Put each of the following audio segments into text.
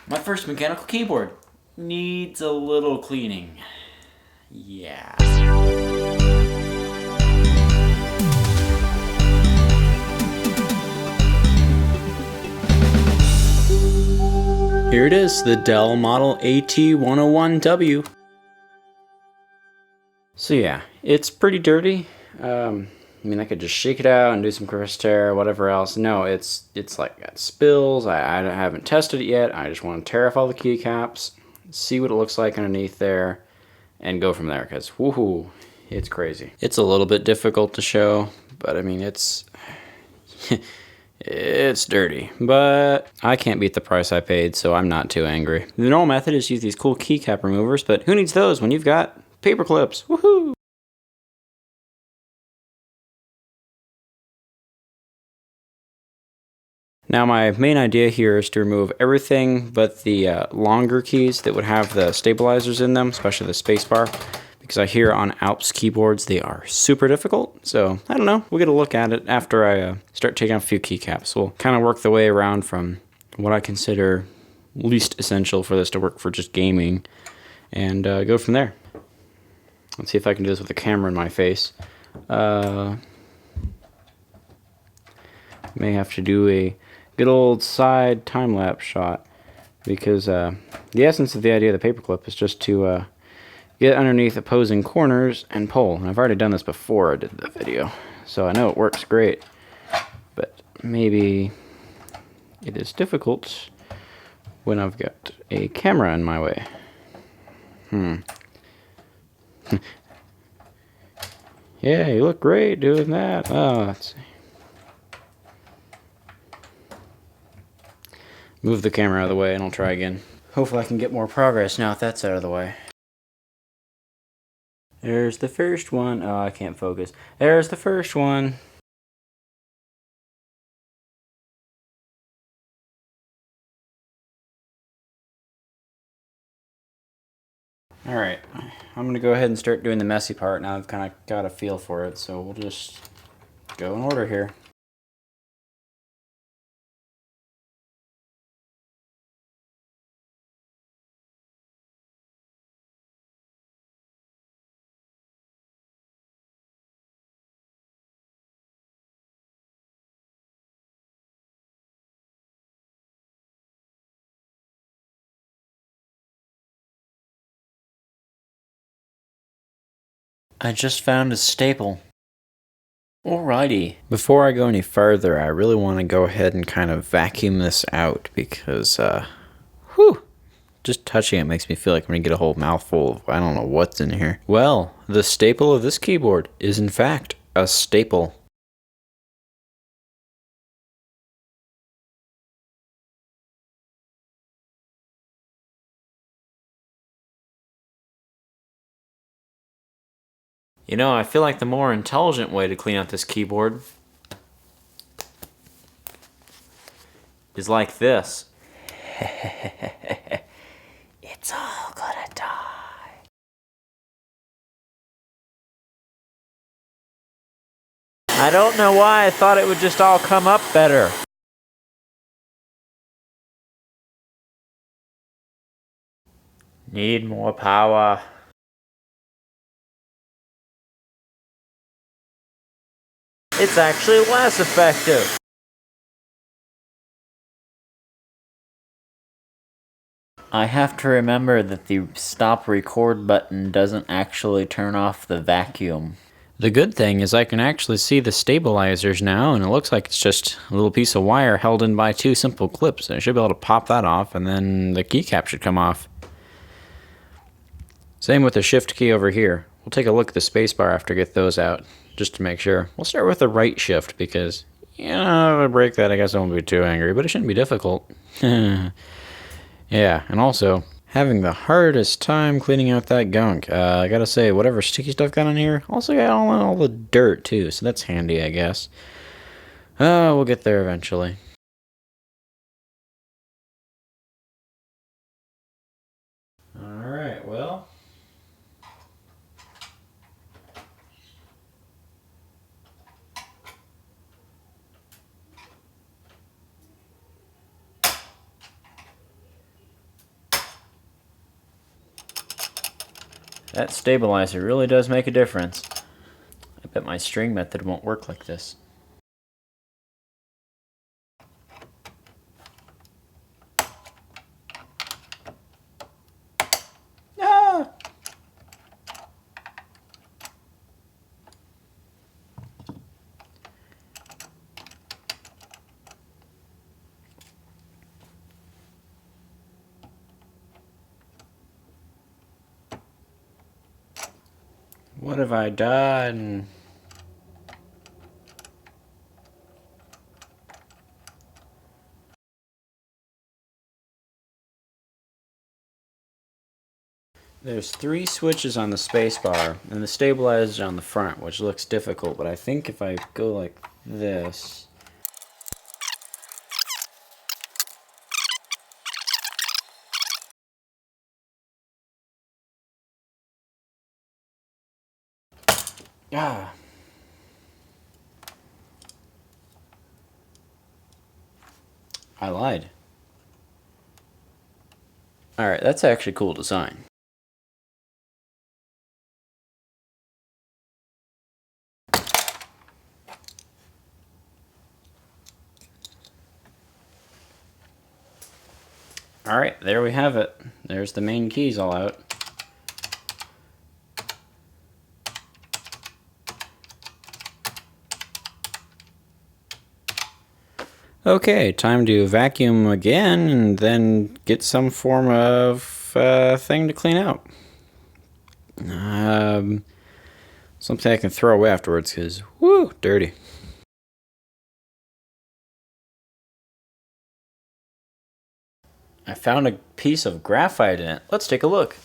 My first mechanical keyboard needs a little cleaning. Yeah. Here it is, the Dell model AT-101W. So yeah, it's pretty dirty. I mean, I could just shake it out and do some surface tear or whatever else. No, it's like got spills. I haven't tested it yet. I just want to tear off all the keycaps, see what it looks like underneath there, and go from there, because woohoo, it's crazy. It's a little bit difficult to show, but I mean, it's it's dirty, but I can't beat the price I paid, so I'm not too angry. The normal method is to use these cool keycap removers, but who needs those when you've got paper clips? Woohoo! Now my main idea here is to remove everything but the longer keys that would have the stabilizers in them, especially the spacebar, because I hear on Alps keyboards they are super difficult. So I don't know, we'll get a look at it after I start taking off a few keycaps. We'll kind of work the way around from what I consider least essential for this to work for just gaming, and go from there. Let's see if I can do this with the camera in my face. May have to do a good old side time-lapse shot, because the essence of the idea of the paperclip is just to get underneath opposing corners and pull. And I've already done this before I did the video, so I know it works great, but maybe it is difficult when I've got a camera in my way. Yeah, you look great doing that. Oh, let's see. Move the camera out of the way and I'll try again. Hopefully I can get more progress now if that's out of the way. There's the first one. Oh, I can't focus. There's the first one. Alright, I'm going to go ahead and start doing the messy part now. I've kind of got a feel for it, so we'll just go in order here. I just found a staple. Alrighty. Before I go any further, I really want to go ahead and kind of vacuum this out, because, just touching it makes me feel like I'm going to get a whole mouthful of I don't know what's in here. Well, the staple of this keyboard is in fact a staple. You know, I feel like the more intelligent way to clean out this keyboard is like this. It's all gonna die. I don't know why I thought it would just all come up better. Need more power. It's actually less effective. I have to remember that the stop record button doesn't actually turn off the vacuum. The good thing is I can actually see the stabilizers now, and it looks like it's just a little piece of wire held in by two simple clips. I should be able to pop that off, and then the keycap should come off. Same with the shift key over here. We'll take a look at the spacebar after I get those out, just to make sure. We'll start with the right shift, because, you know, if I break that, I guess I won't be too angry, but it shouldn't be difficult. Yeah, and also, having the hardest time cleaning out that gunk. I gotta say, whatever sticky stuff got on here, also got all the dirt too, so that's handy, I guess. We'll get there eventually. Alright, well. That stabilizer really does make a difference. I bet my string method won't work like this. Ah! What have I done? There's 3 switches on the spacebar, and the stabilizer on the front, which looks difficult, but I think if I go like this... Ah! I lied. Alright, that's actually cool design. Alright, there we have it. There's the main keys all out. Okay, time to vacuum again and then get some form of thing to clean out. Something I can throw away afterwards because, whoo, dirty. I found a piece of graphite in it. Let's take a look.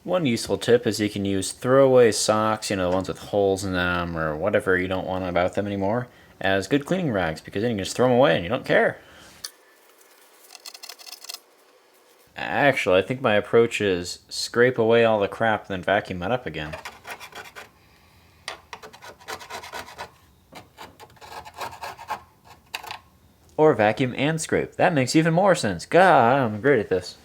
One useful tip is you can use throwaway socks, you know, the ones with holes in them or whatever you don't want about them anymore, as good cleaning rags, because then you can just throw them away and you don't care. Actually, I think my approach is scrape away all the crap and then vacuum it up again. Or vacuum and scrape. That makes even more sense. God, I'm great at this.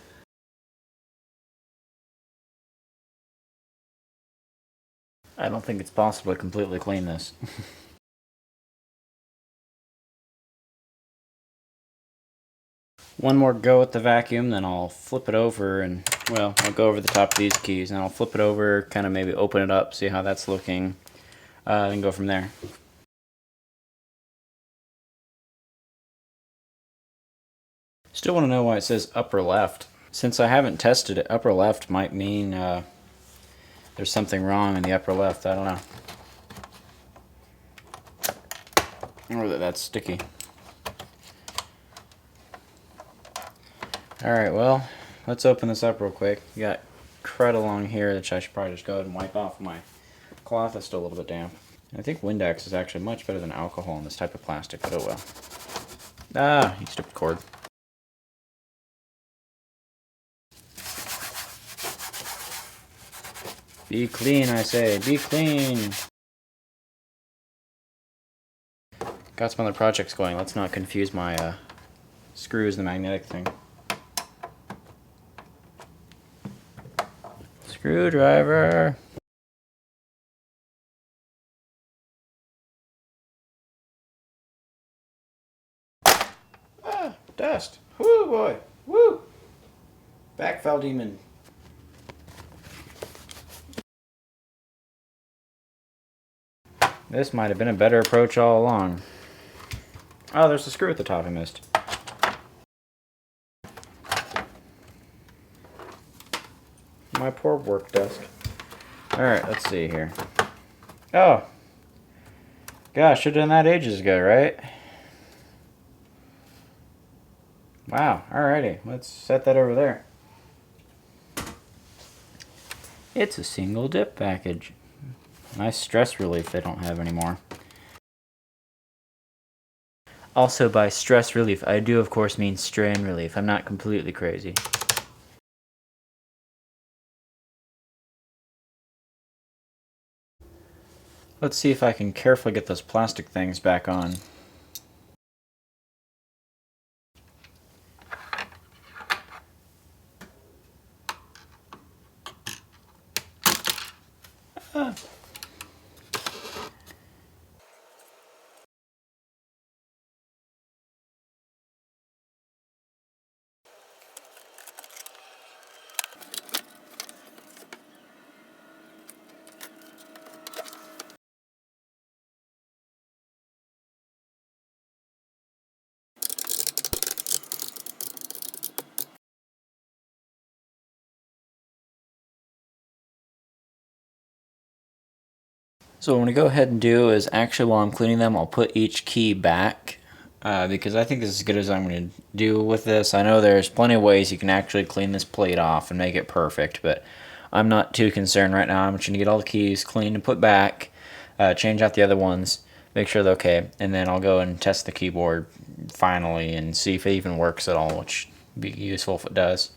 I don't think it's possible to completely clean this. One more go with the vacuum, then I'll flip it over and, well, I'll go over the top of these keys and I'll flip it over, kind of maybe open it up, see how that's looking, then go from there. Still want to know why it says upper left. Since I haven't tested it, upper left might mean there's something wrong in the upper left. I don't know. Or that that's sticky. Alright, well, let's open this up real quick. You got crud along here, which I should probably just go ahead and wipe off. My cloth is still a little bit damp. I think Windex is actually much better than alcohol in this type of plastic, but oh well. Ah, you stupid cord. Be clean, I say. Be clean. Got some other projects going. Let's not confuse my screws and the magnetic thing. Screwdriver. Ah, dust. Woo, boy. Woo. Back fell demon. This might have been a better approach all along. Oh, there's a screw at the top I missed. My poor work desk. Alright, let's see here. Oh! Gosh, should have done that ages ago, right? Wow, alrighty. Let's set that over there. It's a single dip package. Nice stress relief they don't have anymore. Also, by stress relief, I do of course mean strain relief. I'm not completely crazy. Let's see if I can carefully get those plastic things back on. So what I'm going to go ahead and do is actually while I'm cleaning them, I'll put each key back because I think this is as good as I'm going to do with this. I know there's plenty of ways you can actually clean this plate off and make it perfect, but I'm not too concerned right now. I'm just going to get all the keys cleaned and put back, change out the other ones, make sure they're okay, and then I'll go and test the keyboard finally and see if it even works at all, which would be useful if it does.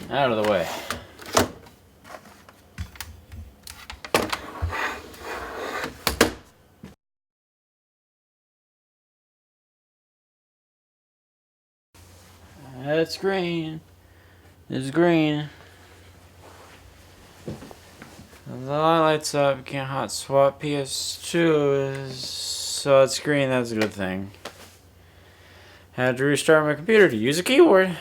Out of the way. That's green. It's green. The light lights up. You can't hot swap PS2. So it's green. That's a good thing. Had to restart my computer to use a keyboard.